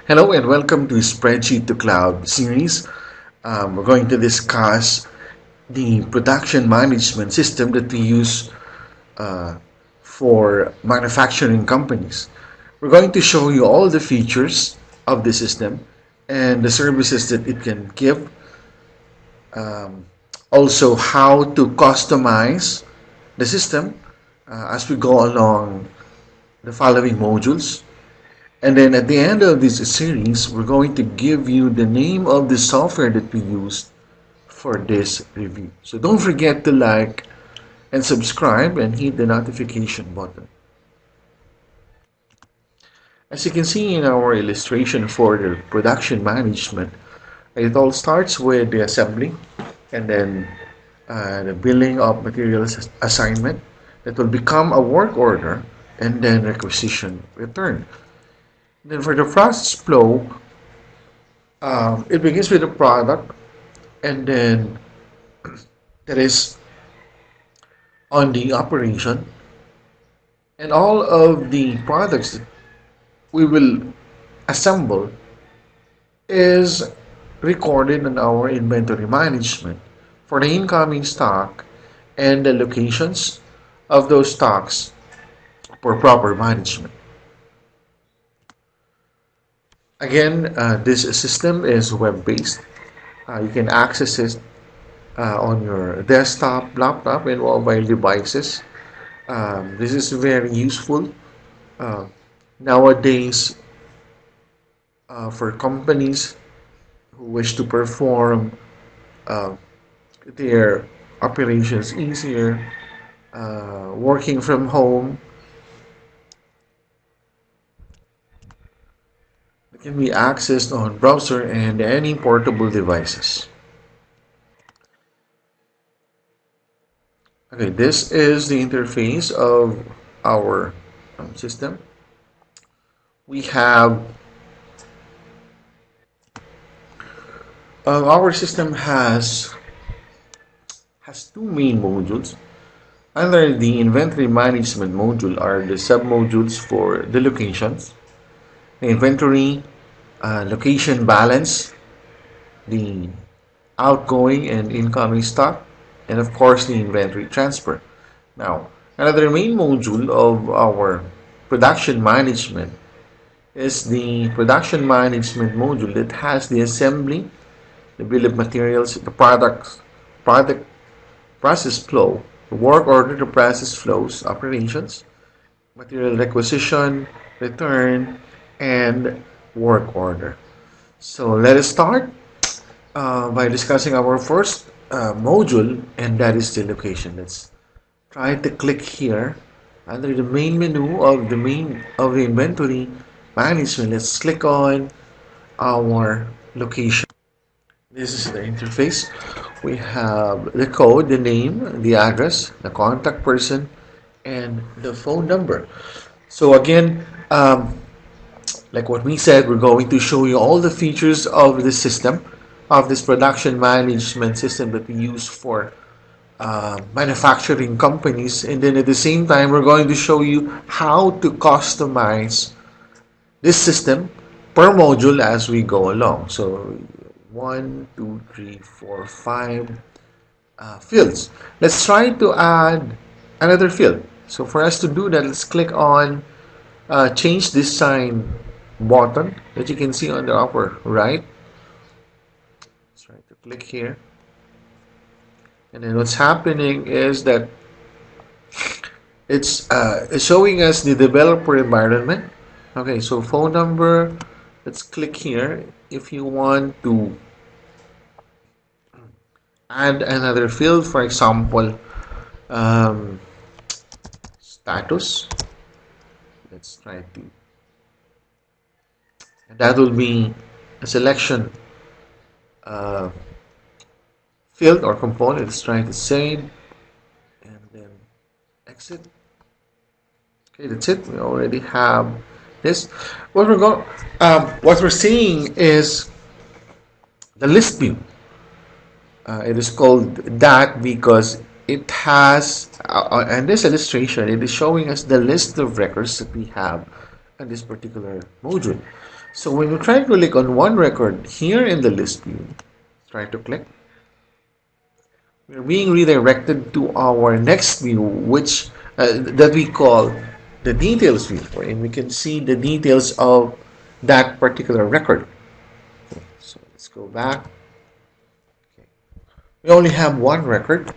Hello and welcome to Spreadsheet to Cloud series. We're going to discuss the production management system that we use uh, for manufacturing companies. We're going to show you all the features of the system and the services that it can give. Um, Also, how to customize the system as we go along the following modules. And then at the end of this series, we're going to give you the name of the software that we used for this review. So don't forget to like and subscribe and hit the notification button. As you can see in our illustration for the production management, it all starts with the assembly and then the billing of materials assignment that will become a work order and then requisition return. Then for the process flow, it begins with the product and then that is on the operation, and all of the products that we will assemble is recorded in our inventory management for the incoming stock and the locations of those stocks for proper management. Again, this system is web-based. You can access it on your desktop, laptop, and mobile devices. This is very useful uh, nowadays for companies who wish to perform uh, their operations easier, working from home. It can be accessed on browser and any portable devices. Okay, this is the interface of our system. We have our system has two main modules. Under the inventory management module are the sub-modules for the locations, the inventory, location balance, the outgoing and incoming stock, and of course the inventory transfer. Now, another main module of our production management is the production management module that has the assembly, the bill of materials, the product process flow, the work order to process flows, operations, material requisition, return, and work order. So let us start by discussing our first module, and that is the location. Let's try to click here under the main menu of the inventory management. Let's click on our location. This is the interface. We have the code, the name, the address, the contact person, and the phone number. So again, like what we said, we're going to show you all the features of the system, of this production management system that we use for manufacturing companies, and then at the same time we're going to show you how to customize this system per module as we go along. So 1, 2, 3, 4, 5 fields. Let's try to add another field. So for us to do that, let's click on change this sign button that you can see on the upper right. Let's try to click here. And then what's happening is that it's showing us the developer environment. Okay, so phone number, let's click here. If you want to add another field, for example, status, let's try to, and that will be a selection field or component. Let's try to save and then exit. Okay, that's it. We already have this. What we're seeing is the list view. It is called that because it has, in this illustration, it is showing us the list of records that we have in this particular module. So when you try to click on one record here in the list view, try to click, we're being redirected to our next view, which that we call the details view, and we can see the details of that particular record. Okay, so let's go back. Okay. We only have one record.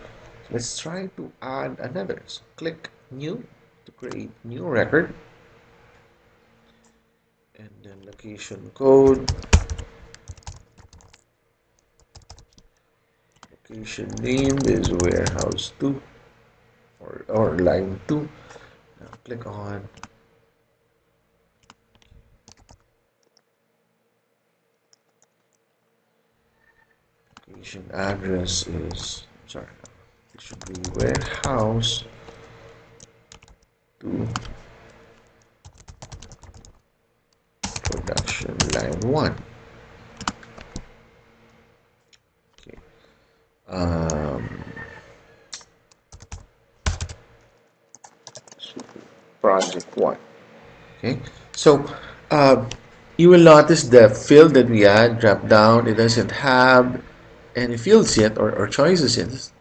Let's try to add another. So click new to create new record, and then location code, location name is warehouse 2 or line 2. Now click on location address is, sorry, it should be warehouse 2 production line 1. Okay. Project 1. Okay, so you will notice the field that we add drop down. It doesn't have any fields yet or choices yet. Let's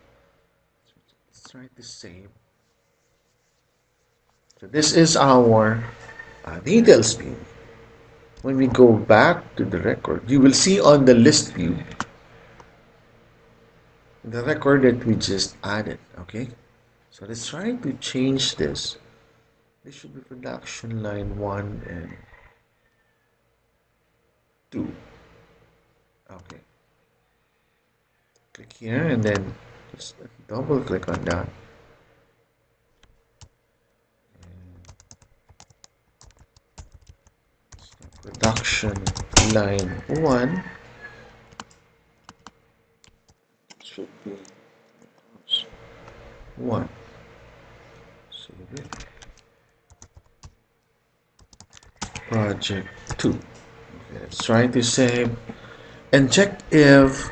try to save. So this is our details view. When we go back to the record, you will see on the list view the record that we just added. Okay, so let's try to change this. This should be production line 1 and 2. Okay. Click here and then just double click on that. Production line 1 should be 1. Save it. Project 2. Okay, let's try to save and check if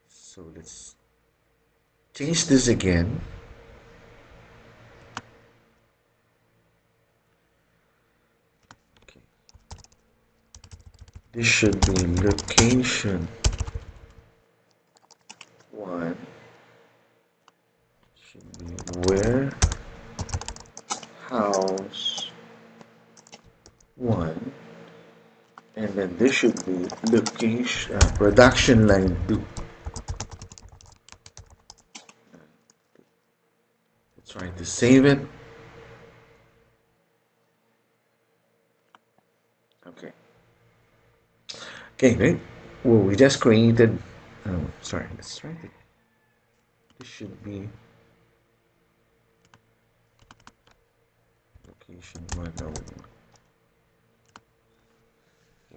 so let's change this again. Okay. This should be location 1 should be warehouse 1, and then this should be location production line 2. Let's try to save it. Okay. Okay, great. Well, we just created. Sorry. Let's try it. This should be location 1.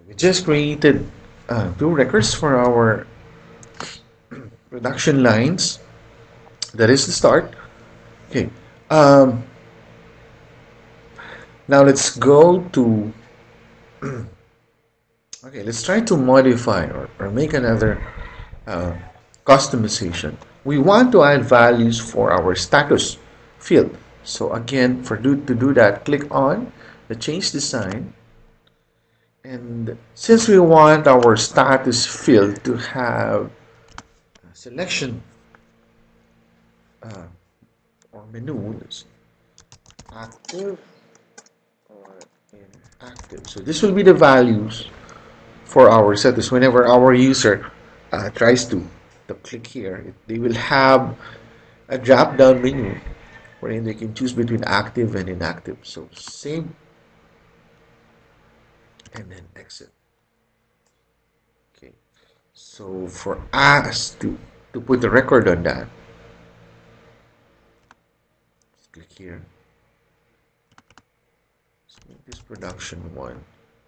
We just created 2 records for our production lines. That is the start. Okay. Now let's go to. Okay, let's try to modify or make another customization. We want to add values for our status field. So again, to do that, click on the change design. And since we want our status field to have a selection or menu, active or inactive. So this will be the values for our status. Whenever our user tries to click here, they will have a drop down menu wherein they can choose between active and inactive. So save and then exit. Okay, so for us to put the record on that, let's click here. Let's make this production 1,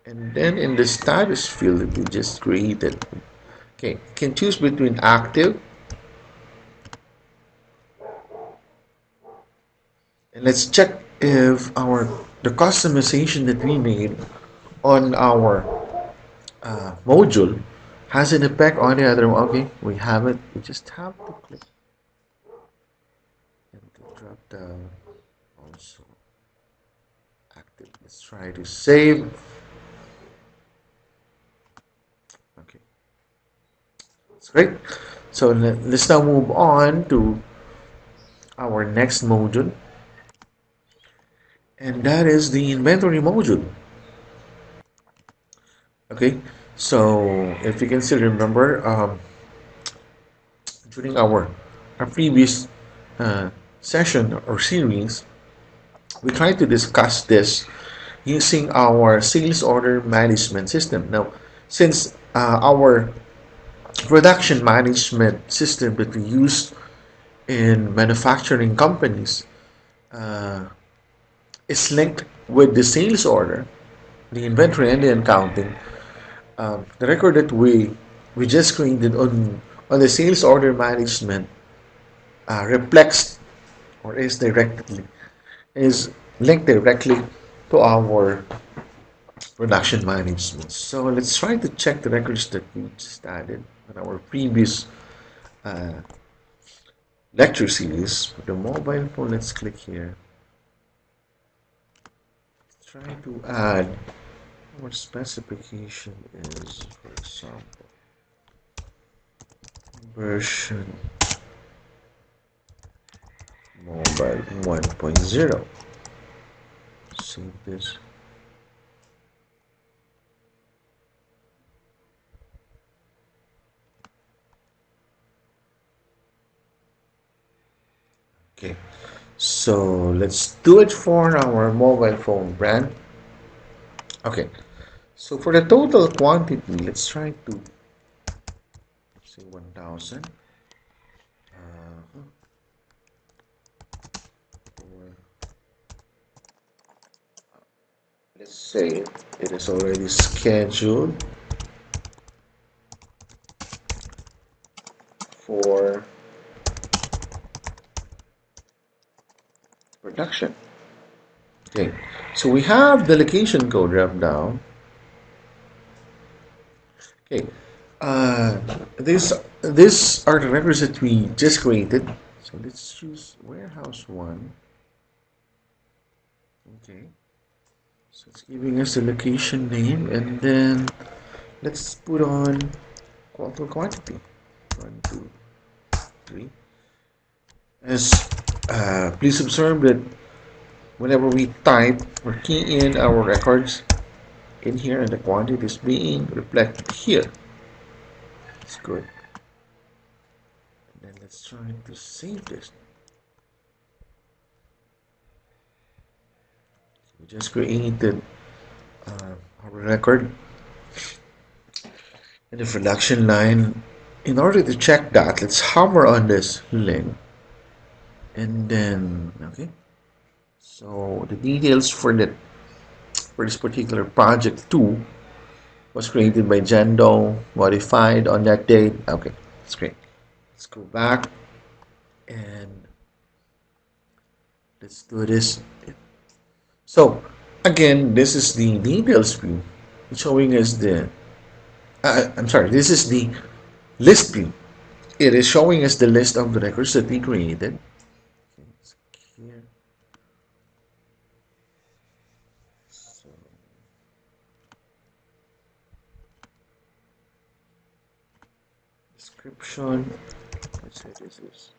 and then in the status field that we just created, okay, you can choose between active, and let's check if the customization that we made on our module has an effect on the other one. Okay, we have it. We just have to click. drop down also active. Let's try to save. Okay, that's great. So let's now move on to our next module, and that is the inventory module. Okay, so if you can still remember, during our previous uh, session or series, we tried to discuss this using our sales order management system. Now, since our production management system that we use in manufacturing companies uh, is linked with the sales order, the inventory and the accounting, the record that we just created on the sales order management reflects or is linked directly to our production management. So let's try to check the records that we just added on our previous uh, lecture series. For the mobile phone, let's click here. Let's try to add our specification is, for example, version mobile 1.0. Save this. Okay, so let's do it for our mobile phone brand. Okay, so for the total quantity, let's try to say 1000. Or let's say it is already scheduled for production. Okay, so we have the location code drop down. Okay, uh, these are the records that we just created. So let's choose warehouse one. Okay, so it's giving us the location name, and then let's put on total quantity 1, 2, 3. As please observe that whenever we type or key in our records in here, and the quantity is being reflected here. It's good. And then let's try to save this. We just created our record in the production line. In order to check that, let's hover on this link, and then okay. So the details for this particular project 2 was created by Jendo, modified on that date. Okay, that's great. Let's go back and let's do this. So again, this is the details view. It's showing us the I'm sorry, this is the list view. It is showing us the list of the records that we created. Okay, here. So description. Let's say this is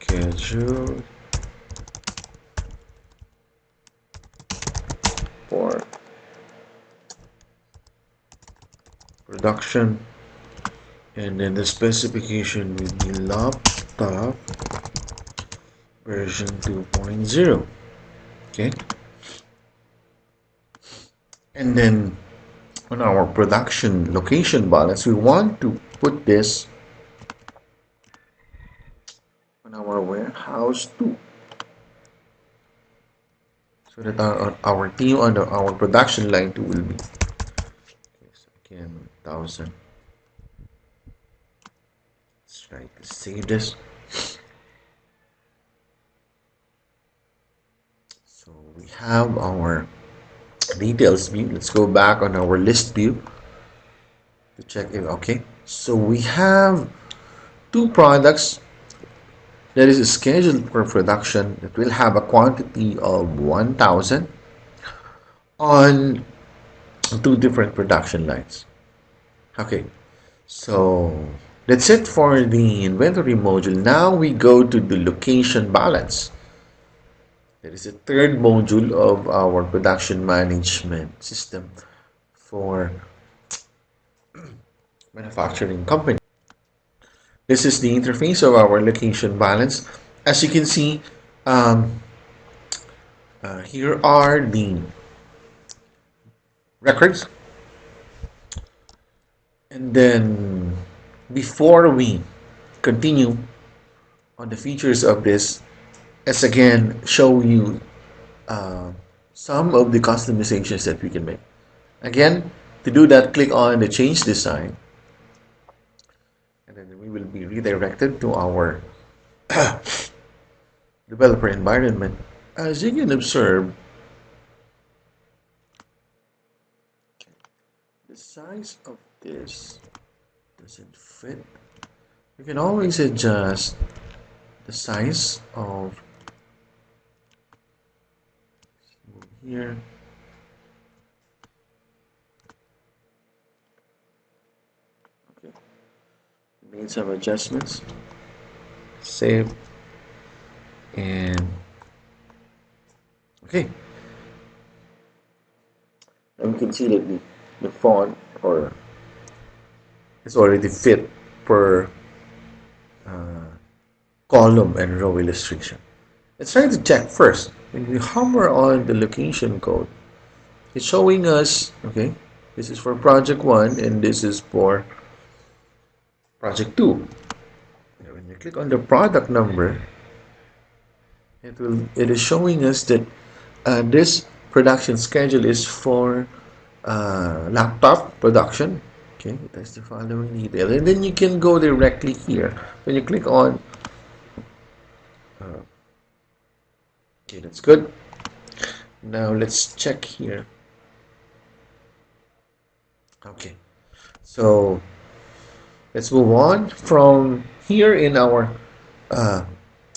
schedule for production, and then the specification will be laptop version 2.0. Okay, and then on our production location balance, we want to put this on our warehouse 2, so that our team on our production line 2 will be okay, so again 1000. Let's try to save this. So we have our details view. Let's go back on our list view to to check if okay. So we have two products that is scheduled for production that will have a quantity of 1,000 on two different production lines. Okay, so that's it for the inventory module. Now we go to the location balance. That is the third module of our production management system for manufacturing company. This is the interface of our location balance. As you can see, um, here are the records. And then before we continue on the features of this, let's again show you uh, some of the customizations that we can make. Again, to do that, click on the change design, and then we will be redirected to our developer environment. As you can observe, the size of this doesn't fit. You can always adjust the size of here. Okay, made some adjustments. Save and okay. And we can see that the font or it's already fit per uh, column and row illustration. Let's try to check first. When we hover on the location code, it's showing us, okay, this is for project 1 and this is for project 2. When you click on the product number, it is showing us that this production schedule is for laptop production. Okay, that's the following detail, and then you can go directly here when you click on okay, that's good. Now let's check here. Okay, so let's move on from here in our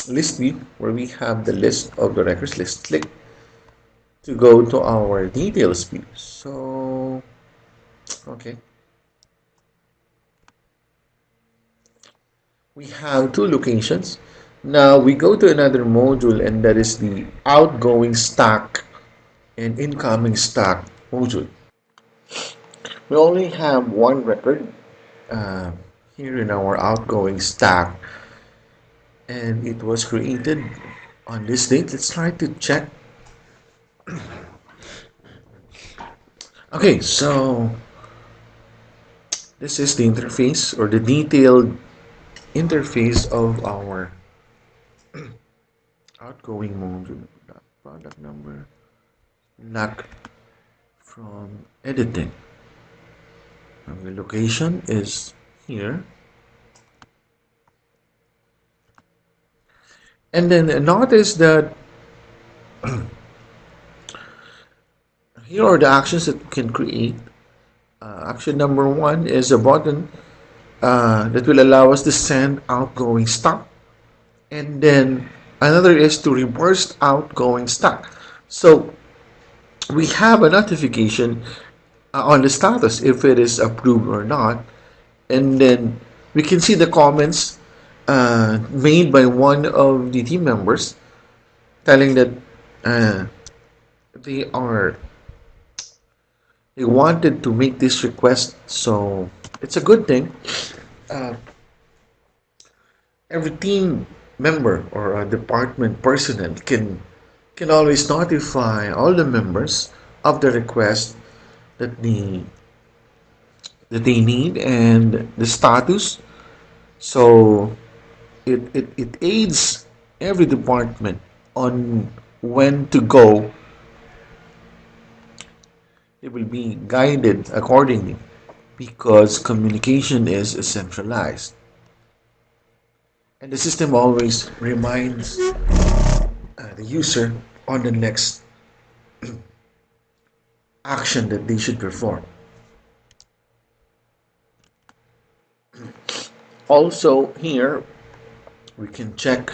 list view where we have the list of the records. Let's click to go to our details view. So okay, we have two locations. Now we go to another module, and that is the outgoing stack and incoming stack module. We only have one record here in our outgoing stack, and it was created on this date. Let's try to check. Okay, so this is the interface or the detailed interface of our outgoing module. Product number, lack from editing. The location is here. And then notice that here are the actions that you can create. Action number 1 is a button that will allow us to send outgoing stock. And then another is to reverse outgoing stock. So we have a notification on the status if it is approved or not. And then we can see the comments made by one of the team members telling that they wanted to make this request, so it's a good thing. Every team member or a department personnel can always notify all the members of the request that they need and the status. So it aids every department on when to go. It will be guided accordingly because communication is centralized. And the system always reminds the user on the next action that they should perform. Also here we can check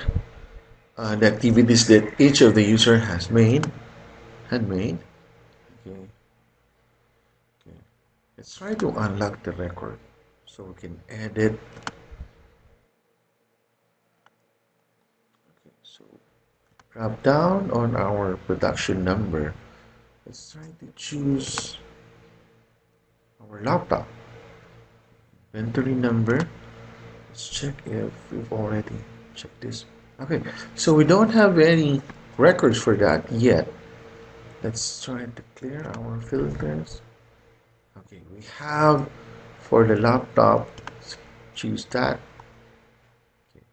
the activities that each of the user had made. Okay, okay. Let's try to unlock the record so we can edit. Okay, so drop down on our production number. Let's try to choose our laptop. Inventory number. Let's check if we've already checked this. Okay, so we don't have any records for that yet. Let's try to clear our filters. Okay, we have for the laptop, choose that. Okay.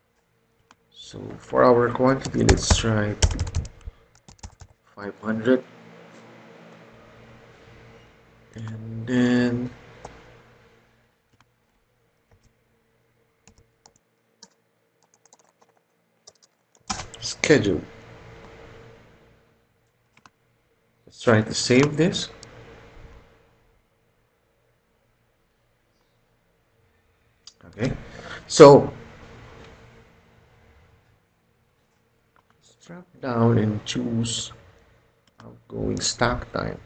So for our quantity, let's try 500. And then schedule. Let's try to save this. Okay, so let's drop down and choose outgoing stock time.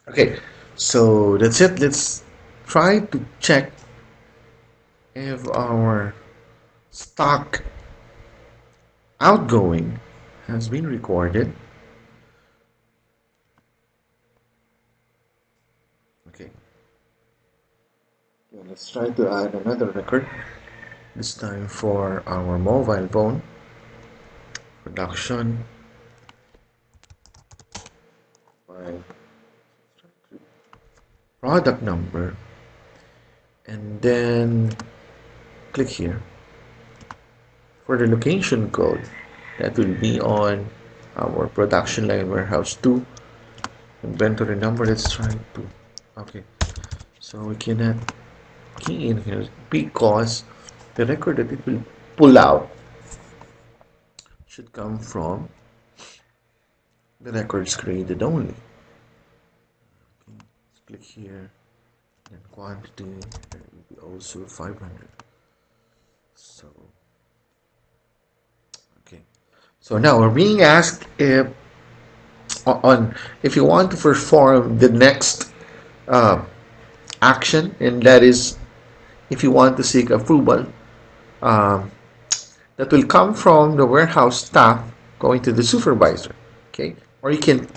Okay, so that's it. Let's try to check if our stock outgoing has been recorded. Okay, let's try to add another record, this time for our mobile phone. Production by product number, and then click here for the location code. That will be on our production line warehouse 2 inventory number. Let's try to, okay, so we cannot key in here because the record that it will pull out should come from the records created only. Okay, let's click here, and quantity that will be also 500. So okay, so now we're being asked if you want to perform the next action, and that is if you want to seek approval um, that will come from the warehouse staff going to the supervisor. Okay, or you can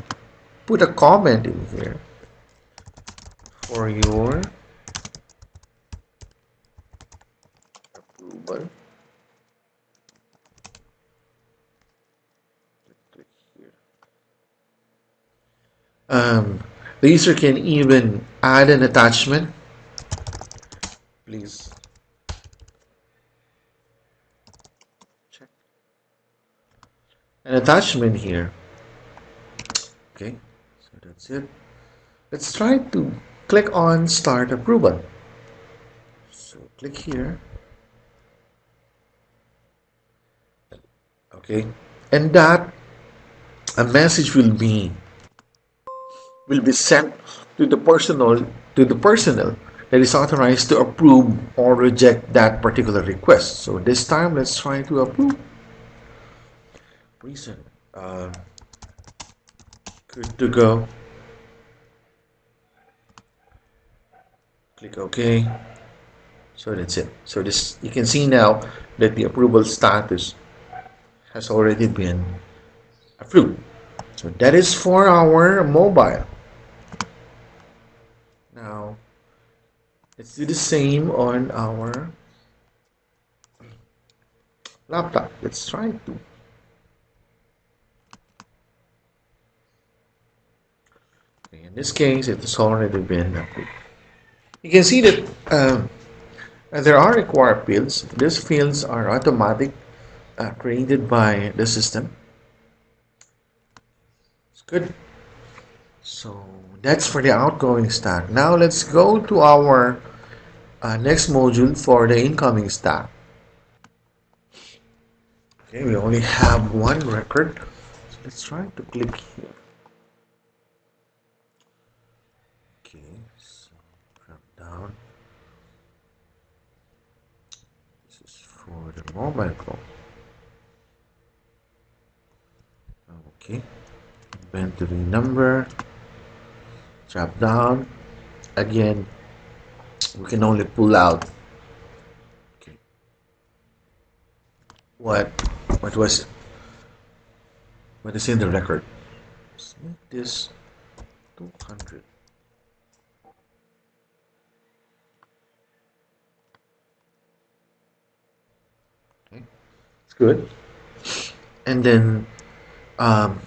put a comment in here for your approval. Click here. The user can even add an attachment. Please check an attachment here. Okay, so that's it. Let's try to click on start approval. So click here. Okay, and that a message will be sent to the personnel that is authorized to approve or reject that particular request. So this time, let's try to approve. Reason, good to go. Click OK. So that's it. So this, you can see now that the approval status has already been approved. So that is for our mobile. Now let's do the same on our laptop. Let's try to. Okay, in this case, it has already been approved. You can see that there are required fields. These fields are automatic, created by the system. It's good. So that's for the outgoing stack. Now let's go to our next module for the incoming stack. Okay, we only have one record. So let's try to click here. Okay, so drop down. mobile phone. Okay, inventory number, drop down. Again, we can only pull out, okay, what was what is in the record. Let's make this 200. Okay, it's good. And then um,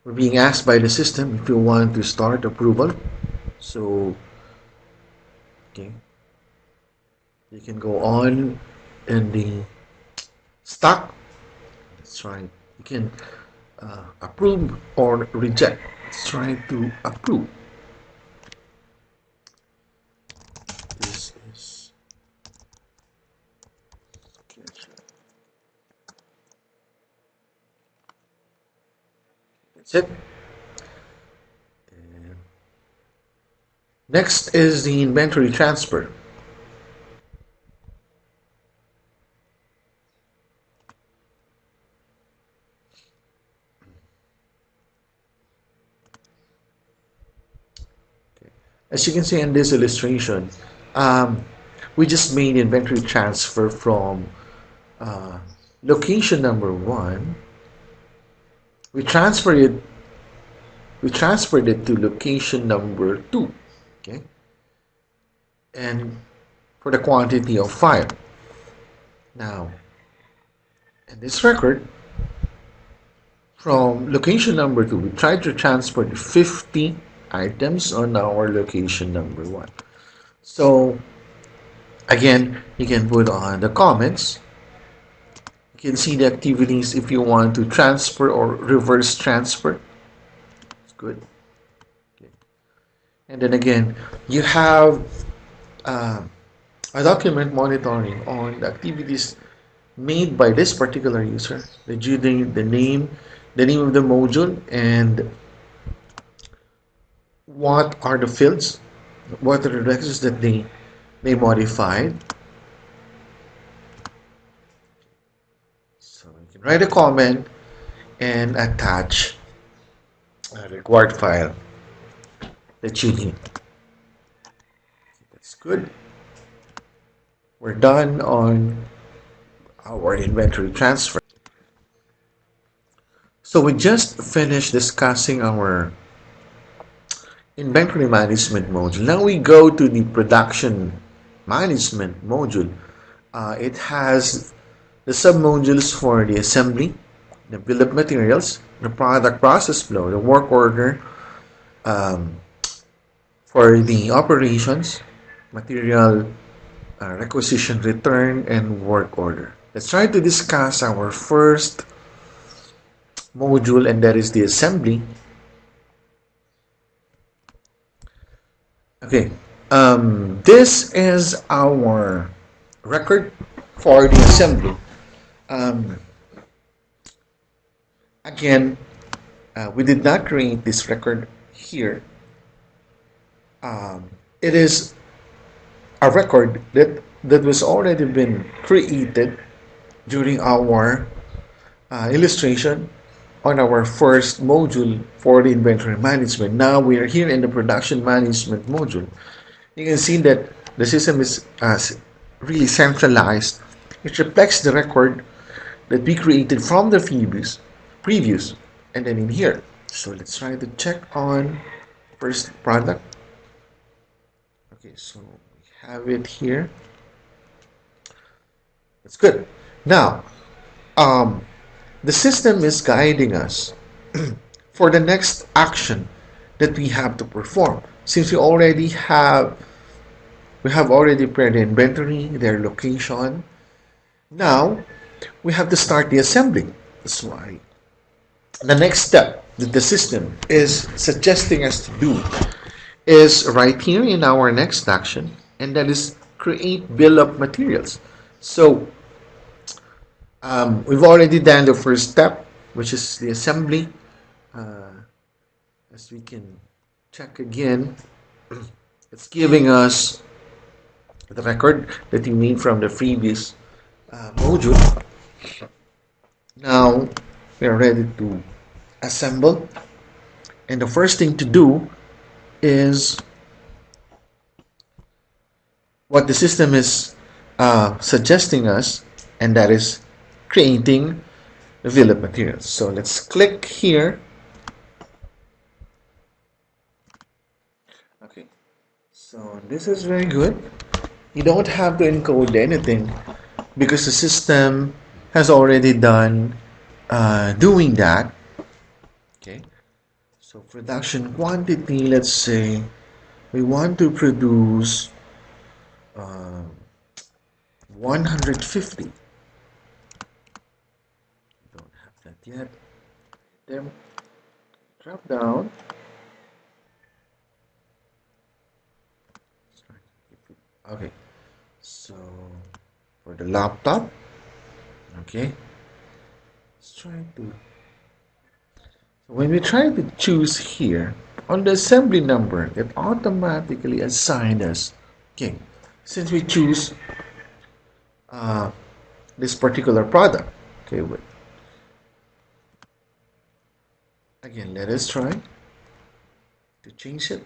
we're being asked by the system if you want to start approval. So, okay, you can go on in the stock. Let's try. You can approve or reject. Let's try to approve. This is that's it. And next is the inventory transfer. As you can see in this illustration, um, we just made inventory transfer from uh, location number 1. We transferred it. We transferred it to location number 2. Okay, and for the quantity of 5. Now, in this record, from location number 2, we tried to transfer the 50 items on our location number 1. So again, you can put on the comments. You can see the activities if you want to transfer or reverse transfer. It's good. Okay. And then again, you have a document monitoring on the activities made by this particular user, the due date, the name of the module, and what are the fields, what are the records that they modified. So you can write a comment and attach a required file that you need. That's good. We're done on our inventory transfer. So we just finished discussing our inventory management module. Now we go to the production management module. It has the sub-modules for the assembly, the bill of materials, the product process flow, the work order, for the operations, material requisition, return, and work order. Let's try to discuss our first module, and that is the assembly. Okay, this is our record for the assembly. Again, we did not create this record here. It is a record that was already been created during our illustration on our first module for the inventory management. Now we are here in the production management module. You can see that the system is really centralized. It reflects the record that we created from the previous, and then in here. So let's try to check on first product. Okay, so we have it here. That's good. Now, the system is guiding us for the next action that we have to perform. Since we have already prepared the inventory, their location. Now we have to start the assembly. That's why the next step that the system is suggesting us to do is right here in our next action, and that is create bill of materials. So we've already done the first step, which is the assembly. As we can check again, it's giving us the record that we made from the previous module. Now we are ready to assemble, and the first thing to do is what the system is suggesting us, and that is creating the bill of materials. So let's click here. Okay, so this is very good. You don't have to encode anything because the system has already done doing that. Okay, so production quantity, let's say we want to produce uh, 150. Don't have that yet. Then drop down. Okay, so for the laptop, okay, let's try to. So when we try to choose here on the assembly number, it automatically assigns us. Okay, since we choose uh, this particular product. Okay, wait. Again, let us try to change it.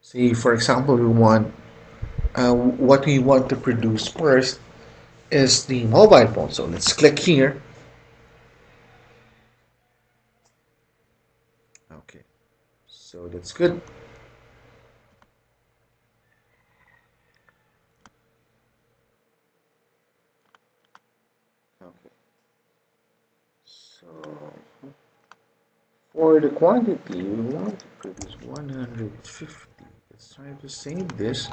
See, for example, we want what we want to produce first is the mobile phone. So let's click here. Okay, so that's good. Okay, so for the quantity, we want to produce 150. Let's try to save this.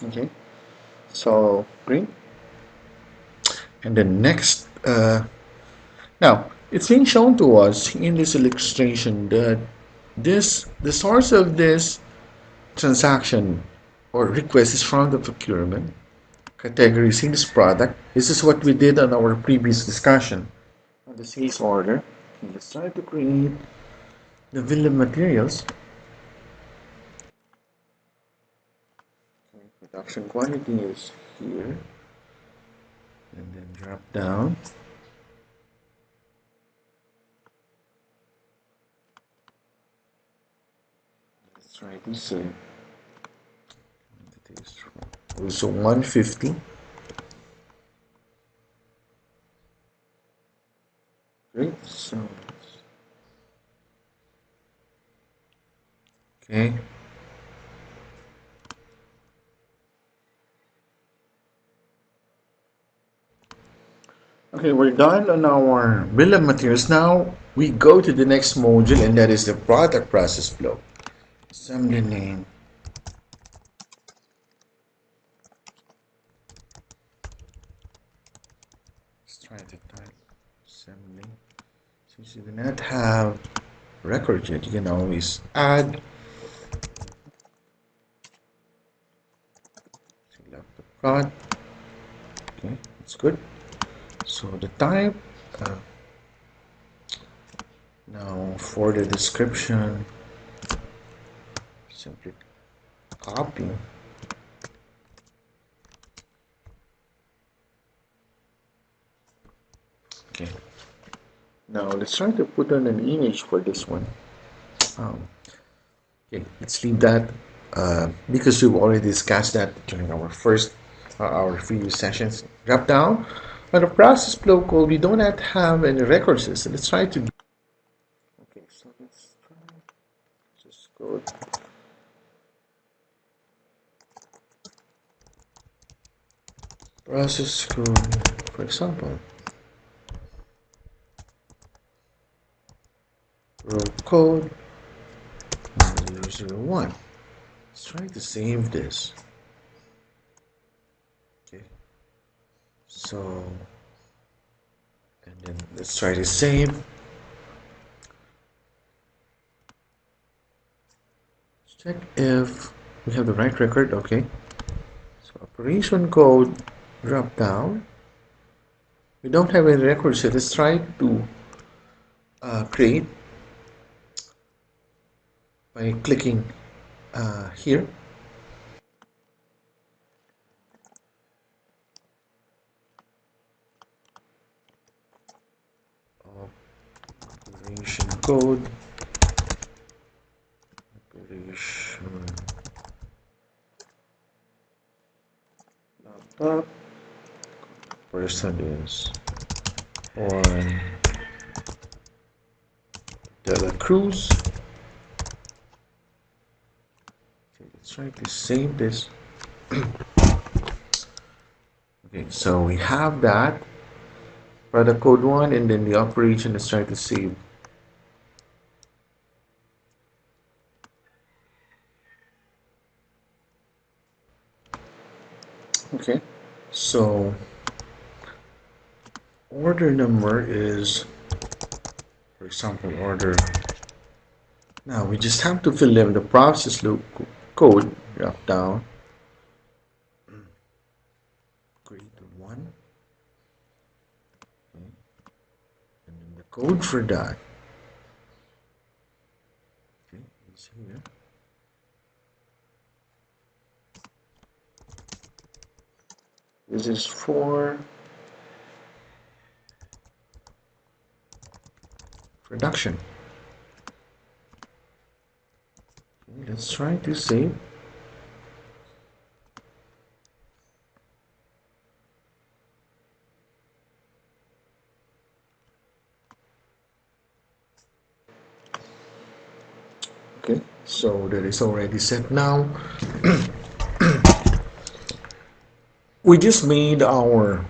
Okay, so green. And the next, now it's being shown to us in this illustration that the source of this transaction or request is from the procurement category sales product. This is what we did on our previous discussion on the sales order. Okay, let's try to create the bill of materials. Okay, production quantity is here, and then drop down. Let's try to save. Also 150. Great. So okay. Okay, we're done on our bill of materials. Now we go to the next module, and that is the product process flow. Assembly name. Let's try to type assembly. Since you do not have record yet, you can always add. Select the prod. Okay, that's good. So the type. Now for the description, simply copy. Okay. Now let's try to put on an image for this one. Okay, let's leave that because we've already discussed that during our previous sessions. Drop down on the process flow code. We don't have any records, so let's try to. Okay, so let's try just go. Process code, for example, row code 001. Let's try to save this. Okay, so and then let's try to save. Let's check if we have the right record. Okay, so operation code drop down. We don't have any records here. Let's try to create by clicking here. Operation code. Operation laptop. Person is on Dela Cruz. Okay, let's try to save this. Okay, so we have that product code 1, and then the operation. Let's try to save. Okay, so order number is, for example, order. Now we just have to fill in the process loop code, drop down, create one, okay. And then the code for that, okay, is here. This is for production. Okay, let's try to save. Okay, so that is already set now. We just made our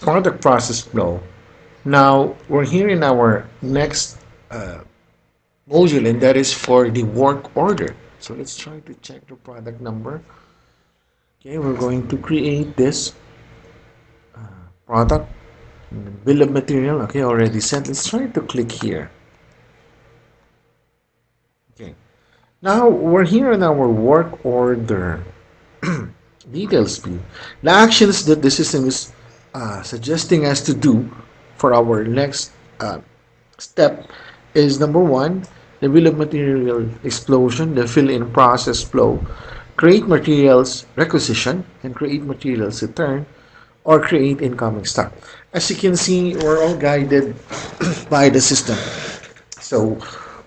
product process flow. Now we're here in our next module, and that is for the work order. So let's try to check the product number. Okay, we're going to create this product bill of material. Okay, already set. Let's try to click here. Okay, now we're here in our work order details view. The actions that the system is suggesting us to do for our next step is number one, the bill of material explosion, the fill-in process flow, create materials requisition, and create materials return, or create incoming stock. As you can see, we're all guided by the system, so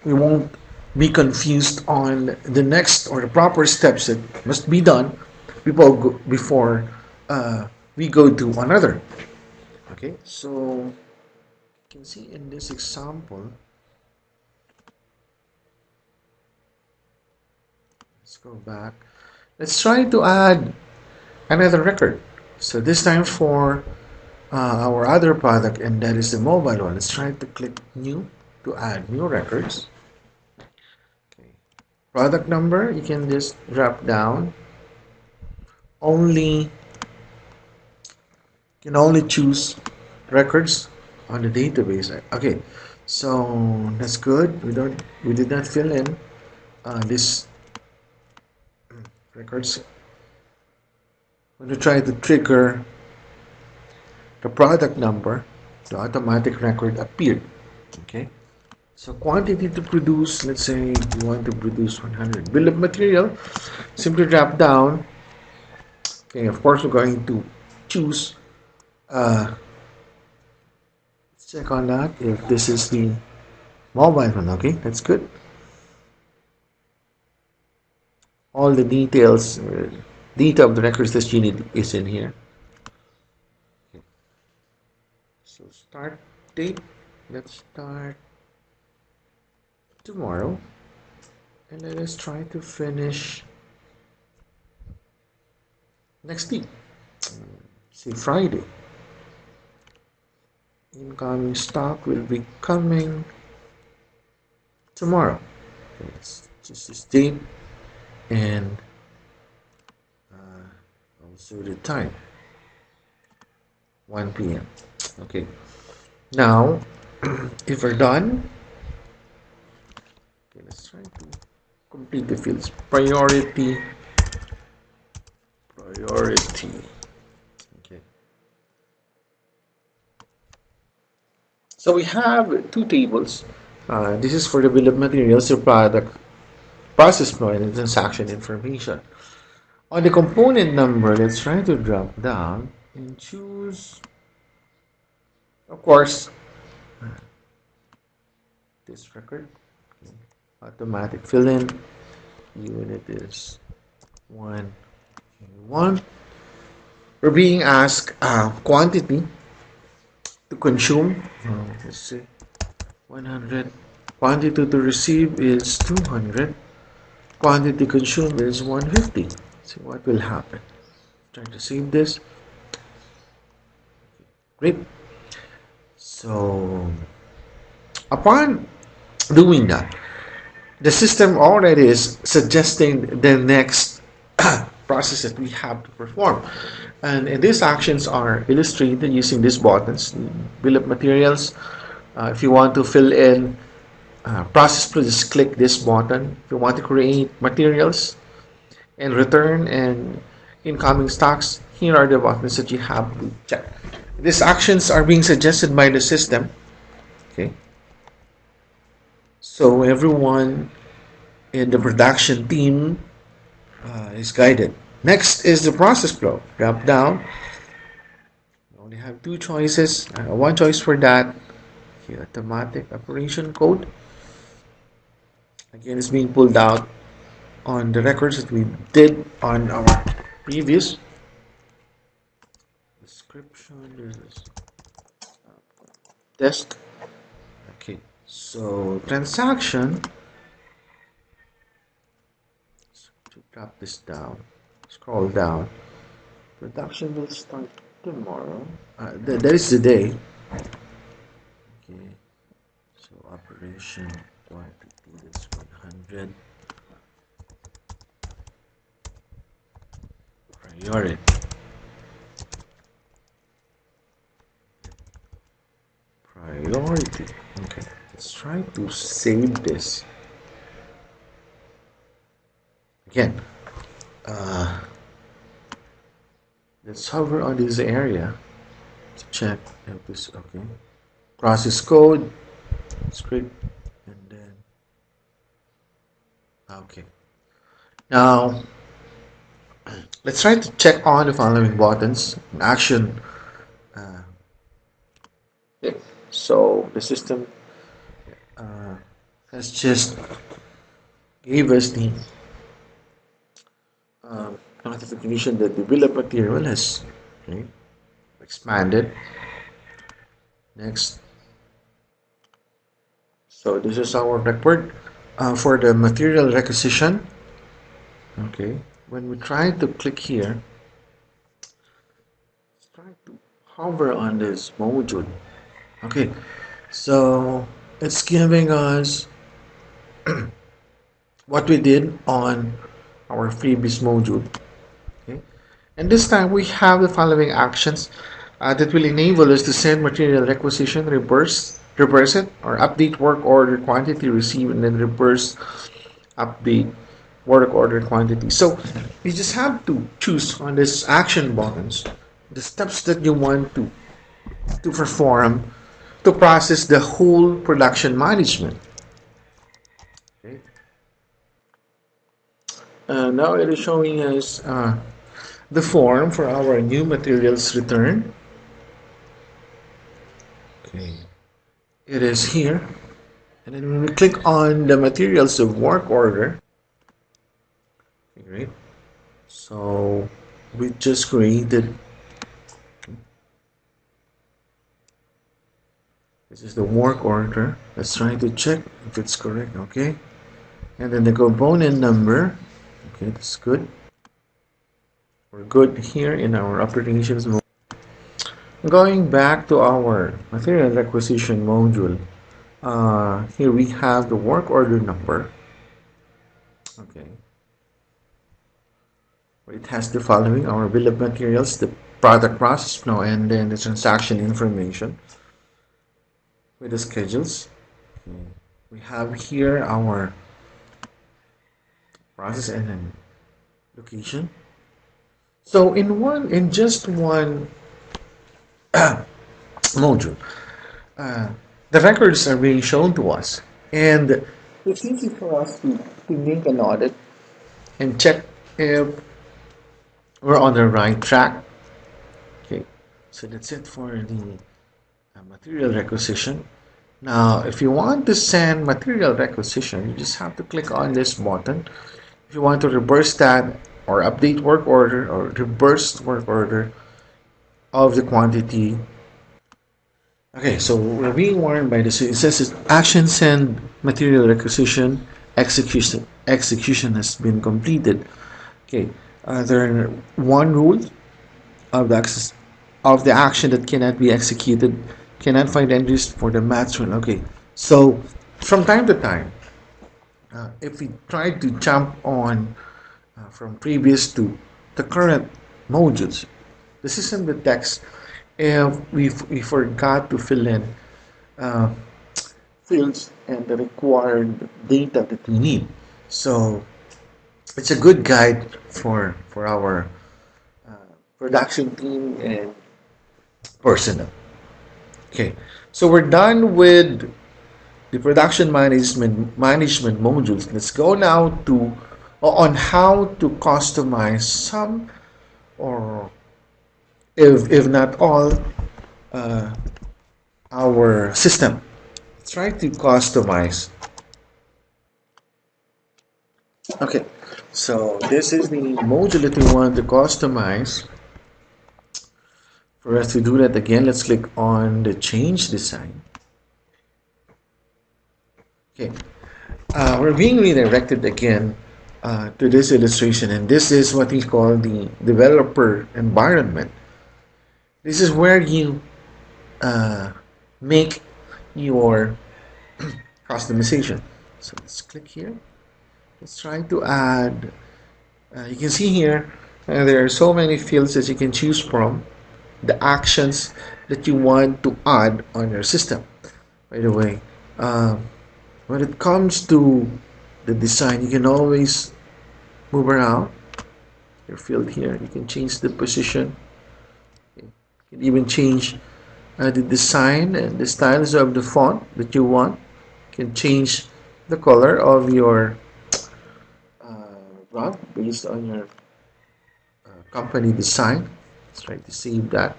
we won't be confused on the next or the proper steps that must be done before we go to another. Okay, so you can see in this example, let's go back. Let's try to add another record. So this time for our other product, and that is the mobile one. Let's try to click new to add new records. Okay. Product number, you can just drop down. You can only choose records on the database. Okay, so that's good. We did not fill in this records. I'm going to try to trigger the product number. The automatic record appeared. Okay, so quantity to produce, let's say you want to produce 100. Bill of material, simply drop down. Okay, of course we're going to choose let's check on that if this is the mobile one. Okay, that's good. All the details, data of the records that you need is in here. Okay. So start date, let's start tomorrow, and let us try to finish next week. See, Friday. Incoming stock will be coming tomorrow. Okay, it's just this date and also the time, 1 p.m. Okay, now if we're done, okay, let's try to complete the fields. Priority. Okay, So we have two tables. This is for the bill of materials, the product, process flow, and the transaction information. On the component number, let's try to drop down and choose, of course, this record. Okay. Automatic fill in. Unit is 1. We're being asked quantity to consume. Let's see, 100. Quantity to receive is 200. Quantity consumed is 150. See what will happen. Try to save this. Great. So upon doing that, the system already is suggesting the next process that we have to perform. And these actions are illustrated using these buttons, bill of materials. If you want to fill in process flow, just click this button. If you want to create materials and return and incoming stocks, here are the buttons that you have to check. These actions are being suggested by the system. Okay. So everyone in the production team is guided. Next is the process flow. Drop down. You only have two choices. One choice for that. The automatic operation code. Again, it's being pulled out on the records that we did on our previous description. This is test. Okay, so transaction. To drop this down, scroll down. Production will start tomorrow. That is the day. Okay, so operation quantity, that's 100. Priority. Priority. Okay, let's try to save this. Again, let's hover on this area to check if this okay. Process code, script, and then okay. Now let's try to check on the following buttons. Action. Okay. So the system has just gave us the notification that the bill of material has expanded. Next. So this is our record for the material requisition. Okay. When we try to click here, let's try to hover on this module. Okay. So it's giving us what we did on our previous module. Okay. And this time we have the following actions that will enable us to send material requisition, reverse it, or update work order quantity received, and then reverse update work order quantity. So you just have to choose on this action buttons the steps that you want to perform to process the whole production management. Okay. Now it is showing us the form for our new materials return. Okay. It is here. And then when we click on the materials of work order, okay, great. So we just created, this is the work order. Let's try to check if it's correct. Okay. And then the component number. Okay, that's good. We're good here in our operations mode. Going back to our material requisition module, here we have the work order number. Okay. It has the following: our bill of materials, the product process flow, and then the transaction information with the schedules. Okay. We have here our process and then location. So in just one module, the records are being shown to us. And it's easy for us to make an audit and check if we're on the right track. Okay, so that's it for the material requisition. Now, if you want to send material requisition, you just have to click on this button. If you want to reverse that or update work order or reverse work order of the quantity. Okay, so we're being warned by this. It says it's action send material requisition execution has been completed. Okay, there one rule of the access of the action that cannot be executed cannot find entries for the match rule. Okay, so from time to time, if we try to jump on from previous to the current modules, the system detects if we forgot to fill in uh, fields and the required data that we need. So it's a good guide for our production team and personnel. Okay, so we're done with the production management modules. Let's go now to on how to customize some or if not all uh, our system. Let's try to customize. Okay, so this is the module that we want to customize. For us to do that again, let's click on the change design. Okay, we're being redirected again to this illustration, and this is what we call the developer environment. This is where you uh, make your customization. So let's click here. Let's try to add. You can see here there are so many fields that you can choose from. The actions that you want to add on your system. By the way, when it comes to the design, you can always move around your field here. You can change the position. You can even change the design and the styles of the font that you want. You can change the color of your rug based on your company design. Let's try to save that.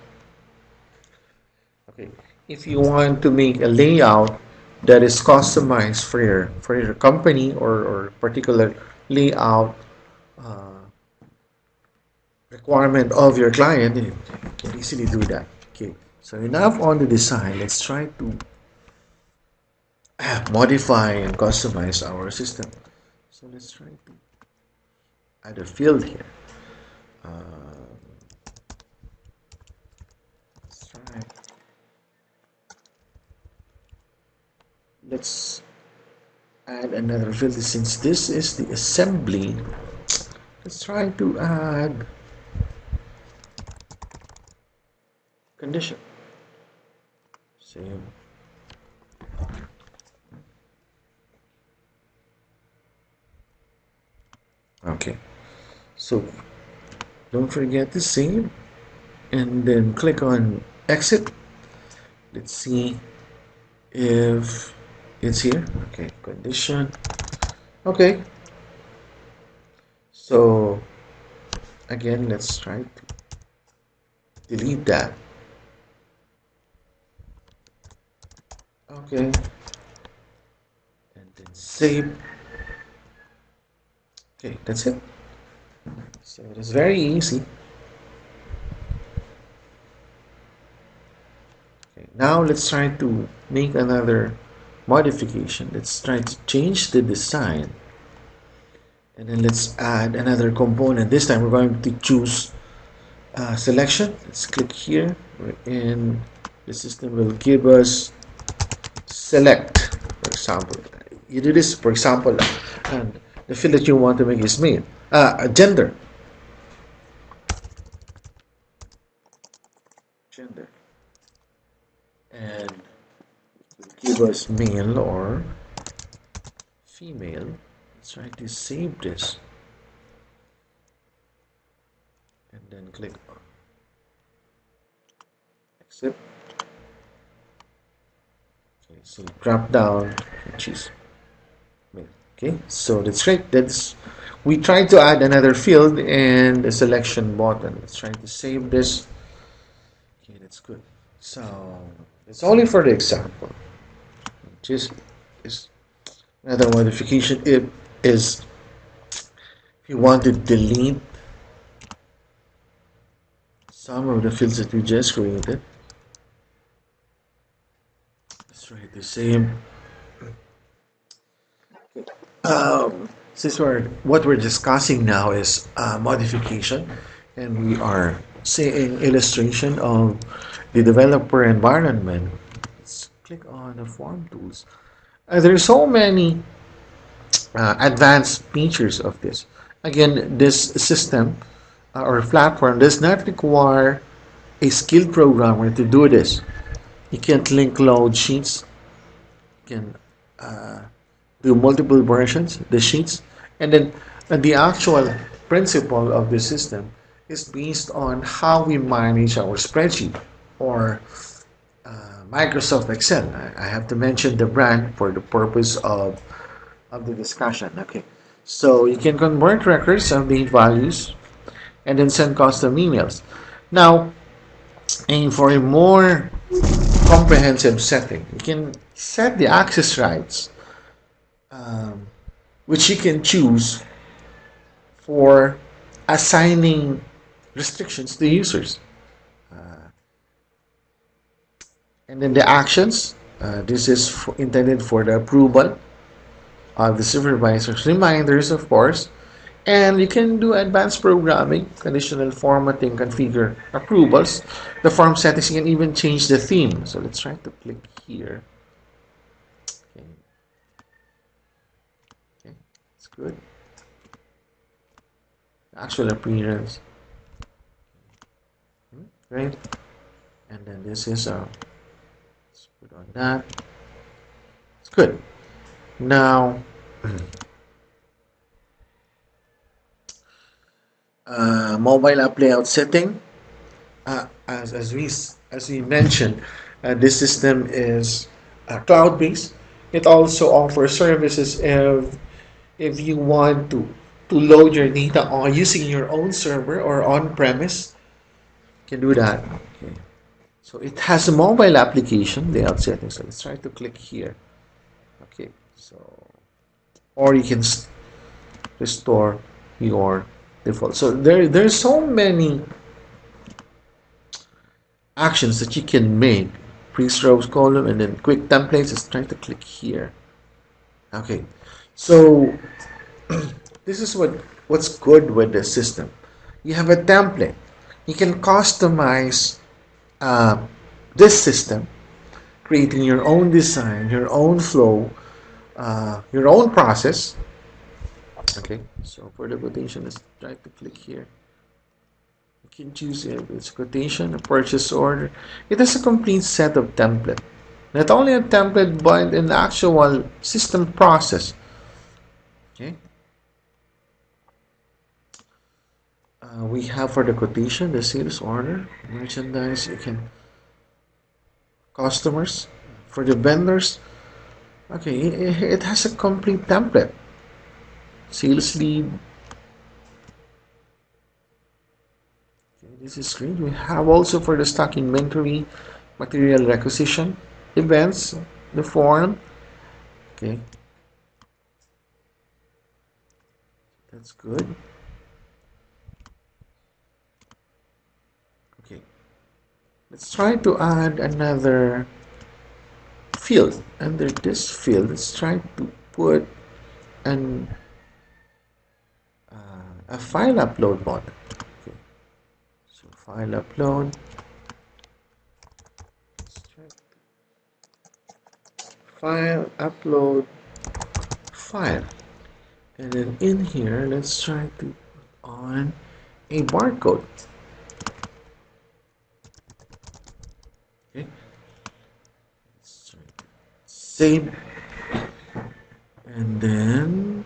Okay, if you want to make a layout that is customized for your company or particular layout uh, requirement of your client, you can easily do that. Okay, so enough on the design. Let's try to modify and customize our system. So let's try to add a field here. Uh, let's try. Let's add another field since this is the assembly. Let's try to add condition. Save. Okay, so don't forget to save and then click on exit. Let's see if it's here. Okay, condition. Okay, so again, let's try to delete that. Okay, and then save. Okay, that's it. So it is very easy. Okay, now let's try to make another modification. Let's try to change the design. And then let's add another component. This time we're going to choose selection. Let's click here. And the system will give us select, for example. You do this, for example, and the field that you want to make is male. Gender. Gender. And give us male or female. Let's try to save this. And then click on accept. Okay, So drop down and choose. Okay, so that's right. We try to add another field and a selection button. Let's try to save this. Okay, that's good. So it's only for the example. Just is another modification. It is if you want to delete some of the fields that we just created. Let's try the same. Since what we're discussing now is modification, and we are seeing illustration of the developer environment. Let's click on the form tools. There are so many advanced features of this. Again, this system or platform does not require a skilled programmer to do this. You can link load sheets. You can do multiple versions, the sheets, and then the actual principle of the system is based on how we manage our spreadsheet or Microsoft Excel. I have to mention the brand for the purpose of the discussion. Okay, so you can convert records, update values, and then send custom emails. Now, and for a more comprehensive setting, you can set the access rights, which you can choose for assigning restrictions to users. And then the actions, this is intended for the approval of the supervisors. Reminders, of course, and you can do advanced programming, conditional formatting, configure approvals. The form settings, you can even change the theme. So let's try to click here. Okay, okay. It's good. Actual appearance. Right? And then this is let's put on that. It's good. Now mobile app layout setting. As we mentioned, this system is cloud based. It also offers services if you want to load your data on using your own server or on premise. You can do that. Okay. So it has a mobile application layout setting. So let's try to click here. Okay. So or you can restore your default. So there's so many actions that you can make. Pre-strokes column and then quick templates. Let's try to click here. Okay, so this is what's good with the system. You have a template. You can customize this system, creating your own design, your own flow, your own process. Okay, so for the quotation, let's try to click here. You can choose if it's quotation, a purchase order. It has a complete set of template. Not only a template, but an actual system process. Okay. We have for the quotation, the sales order, merchandise. You can customers for the vendors. Okay, it has a complete template. Sales lead. Okay, this is great. We have also for the stock inventory, material requisition, events, the form. Okay, that's good. Okay, let's try to add another field. Under this field, let's try to put an a file upload button. Okay. So file upload. File upload file. And then in here, let's try to put on a barcode. Okay. Let's try to save. And then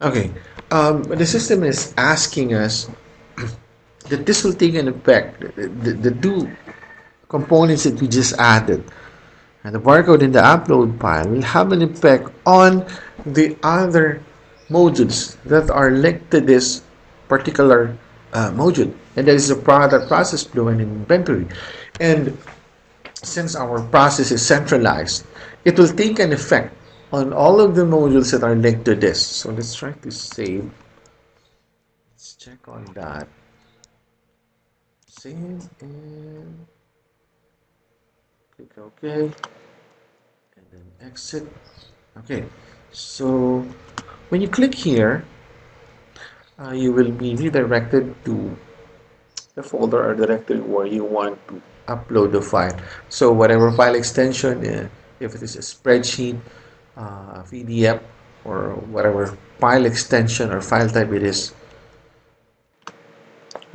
okay. The system is asking us that this will take an effect. The two components that we just added, And the barcode in the upload file will have an effect on the other modules that are linked to this particular module. And that is the product, process flow, and inventory. And since our process is centralized, it will take an effect on all of the modules that are linked to this. So let's try to save. Let's check on that. Save and click OK. And then exit. Okay, so when you click here, you will be redirected to the folder or directory where you want to upload the file. So whatever file extension, if it is a spreadsheet, PDF, or whatever file extension or file type it is.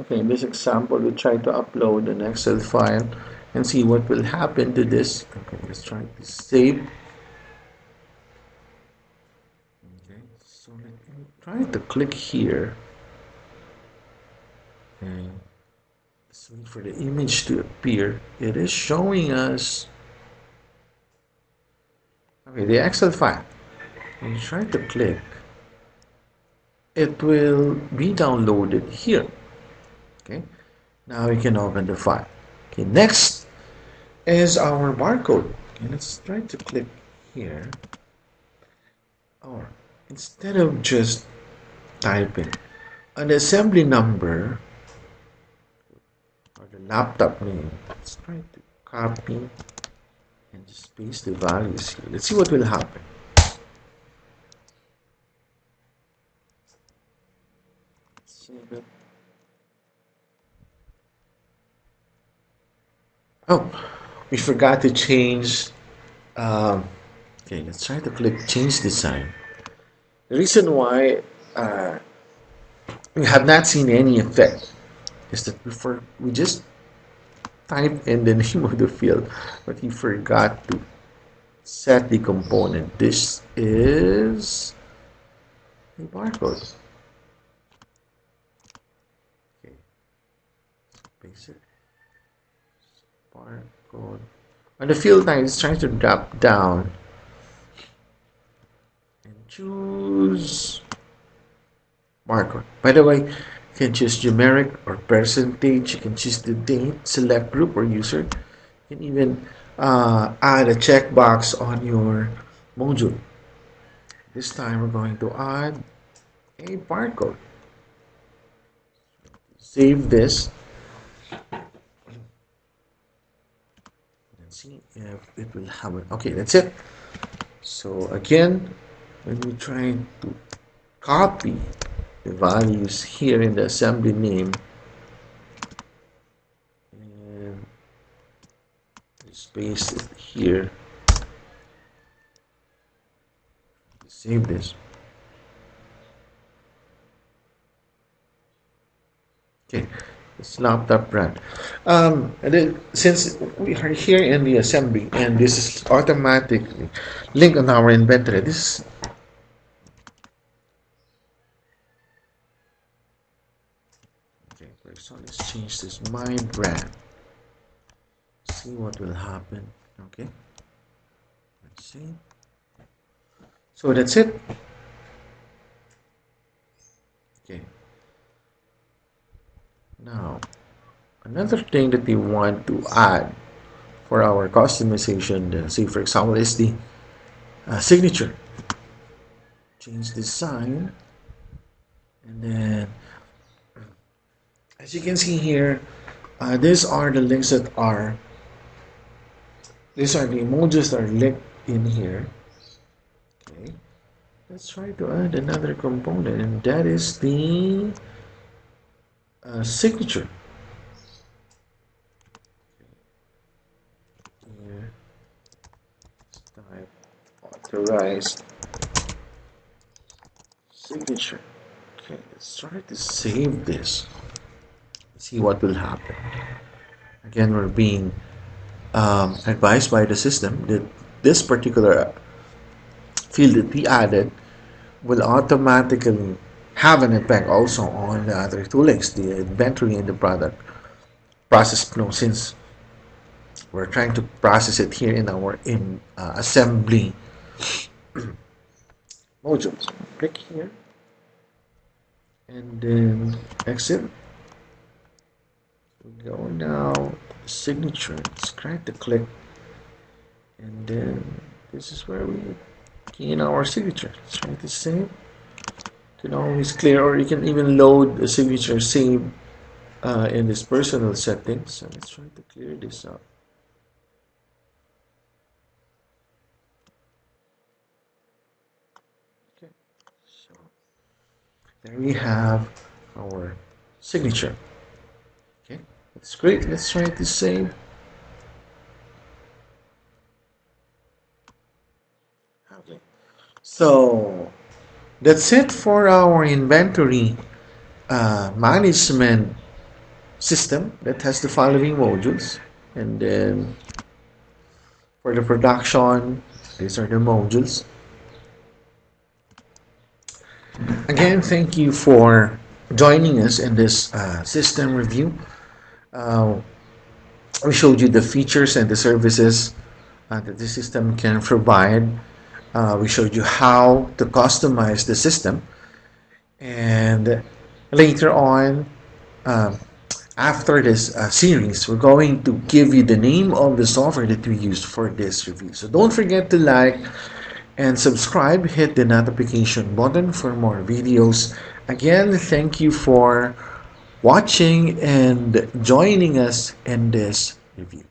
Okay, in this example, we try to upload an Excel file and see what will happen to this. Okay, let's try to save. Okay, so let me try to click here. Okay. Let's wait for the image to appear. It is showing us the Excel file. When you try to click, it will be downloaded here. Okay, now we can open the file. Okay, next is our barcode. Okay, let's try to click here. Or instead of just typing an assembly number or the laptop name, let's try to copy and just paste the values here. Let's see what will happen. Save it. Oh, we forgot to change. Okay, let's try to click change design. The reason why we have not seen any effect is that we just type in the name of the field, but we forgot to set the component. This is a barcode. Okay, paste it. Barcode. On the field type, it's trying to drop down and choose barcode. By the way, you can choose generic or percentage. You can choose the date, select group or user. You can even add a checkbox on your module. This time we're going to add a barcode. Save this. See if it will happen. Okay, that's it. So again, when we try to copy the values here in the assembly name and just paste it here, save this. Okay, it's laptop brand. And then since we are here in the assembly and this is automatically linked on our inventory, this is okay. So let's change this my brand. See what will happen. Okay, let's see. So that's it. Okay. Now, another thing that we want to add for our customization, say for example, is the signature. Change design, and then as you can see here, these are the links that are. These are the emojis that are linked in here. Okay, let's try to add another component, and that is the signature. Here, type authorized signature. Okay, let's try to save this. See what will happen. Again, we're being advised by the system that this particular field that we added will automatically have an impact also on the other two links, the inventory and the product process flow, since We're trying to process it here in our assembly modules. Click here and then exit. We go now signature. Let's try to click, and then this is where we key in our signature. Let's try to save. You can always clear, or you can even load the signature save in this personal settings. So let's try to clear this up. Okay, so there we have our signature. Okay, that's great. Let's try to save. Okay, so that's it for our inventory management system that has the following modules. And then for the production, these are the modules. Again, thank you for joining us in this system review. We showed you the features and the services that the system can provide. We showed you how to customize the system. And later on, after this series, we're going to give you the name of the software that we used for this review. So don't forget to like and subscribe. Hit the notification button for more videos. Again, thank you for watching and joining us in this review.